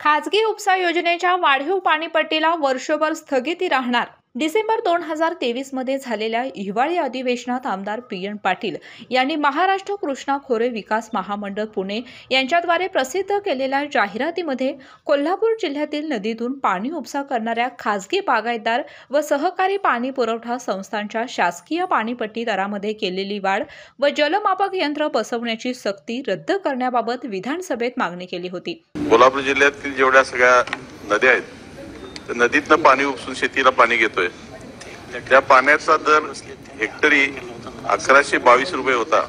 खाजगी उपसा योजनेच्या वाढीव पाणीपट्टीला वर्षभर स्थगिती राहणार। डिसेंबर 2023 मध्ये झालेल्या हिवाळी अधिवेशनात आमदार पी.एन. पाटील यांनी महाराष्ट्र कृष्णा खोरे विकास महामंडळ पुणे यांच्याद्वारे प्रसिद्ध केलेल्या जाहिरातीमध्ये कोल्हापूर जिल्ह्यातील नदीतून पाणी उपसा करणाऱ्या खाजगी बागायतदार व सहकारी पाणी पुरवठा संस्थांच्या शासकीय पाणीपट्टी दरामध्ये केलेली वाढ व जलमापक यंत्र बसवण्याची सक्ती रद्द करण्याबाबत विधानसभेत मागणी केली होती। कोल्हापूर जिल्ह्यातील जेवढ्या सगळ्या नद्या आहेत नदीतनं पाणी उपसून शेतीला पाणी घेतोय, त्या पाण्याचा दर हेक्टरी 1122 रुपये होता,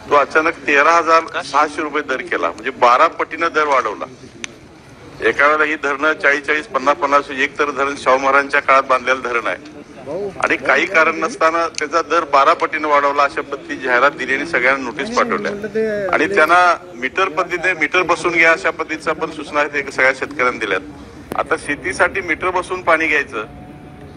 तो अचानक 13,600 रुपये दर केला, म्हणजे 12 पटीनं दर वाढवला। एका वेळेला ही धरणं 40-40, 50-50 एक तर धरण शाहू महाराजांच्या काळात बांधलेलं धरण आहे आणि काही कारण नसताना त्याचा दर 12 पटीनं वाढवला, अशा पद्धतीची जाहिरात दिली आणि सगळ्यांना नोटीस पाठवल्या आणि त्यांना मीटर पद्धतीने मीटर बसून घ्या अशा पद्धतीचा पण सूचना आहेत सगळ्या शेतकऱ्यांना दिल्यात। आता शेतीसाठी मीटर बसून पाणी घ्यायचं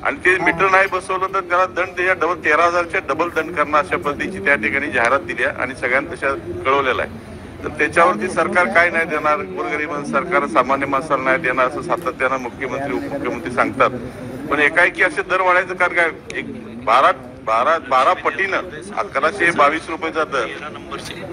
आणि ते मीटर नाही बसवलं तर त्याला दंड त्याच्या डबल 13,000च्या डबल दंड करणं अशा पद्धतीची त्या ठिकाणी जाहिरात दिली आणि सगळ्यांना तशा कळवलेला आहे। तर त्याच्यावरती सरकार काय नाही देणार, गोरगरीब सरकार सामान्य माणसाला नाही देणार असं सातत्यानं मुख्यमंत्री उपमुख्यमंत्री सांगतात, पण एकाएकी असे दर वाढायचं कारण काय? एक 12 पटीनं 1122 रुपयेचा दर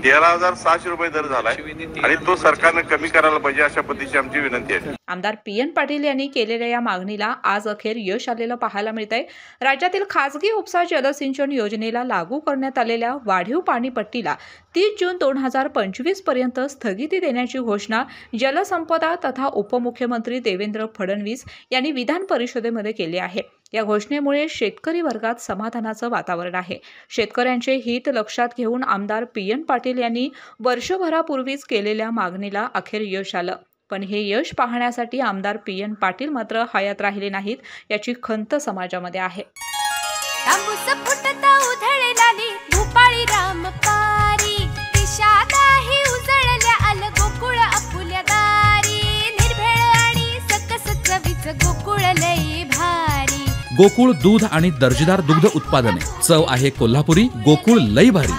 13,600 रुपये दर झालाय आणि तो सरकारने कमी करायला पाहिजे अशा पद्धतीची आमची विनंती आहे। आमदार पी.एन. पाटील यांनी केलेल्या या मागणीला आज अखेर यश आलेलं पाहायला मिळत आहे। राज्यातील खासगी उपसा जलसिंचन योजनेला लागू करण्यात आलेल्या वाढीव पाणीपट्टीला 30 जून 2025 पर्यंत स्थगिती देण्याची घोषणा जलसंपदा तथा उपमुख्यमंत्री देवेंद्र फडणवीस यांनी विधान परिषदेमध्ये केली आहे। या घोषणेमुळे शेतकरी वर्गात समाधानाचं वातावरण आहे। शेतकऱ्यांचे हित लक्षात घेऊन आमदार पी.एन. पाटील यांनी वर्षभरापूर्वीच केलेल्या मागणीला अखेर यश आलं, पण हे यश पाहण्यासाठी आमदार पी.एन. पाटील मात्र हयात राहिले नाहीत याची खंत समाजामध्ये आहे। गोकुळ दूध आणि दर्जेदार दुग्ध उत्पादने, चव आहे कोल्हापुरी, गोकुळ लई भारी।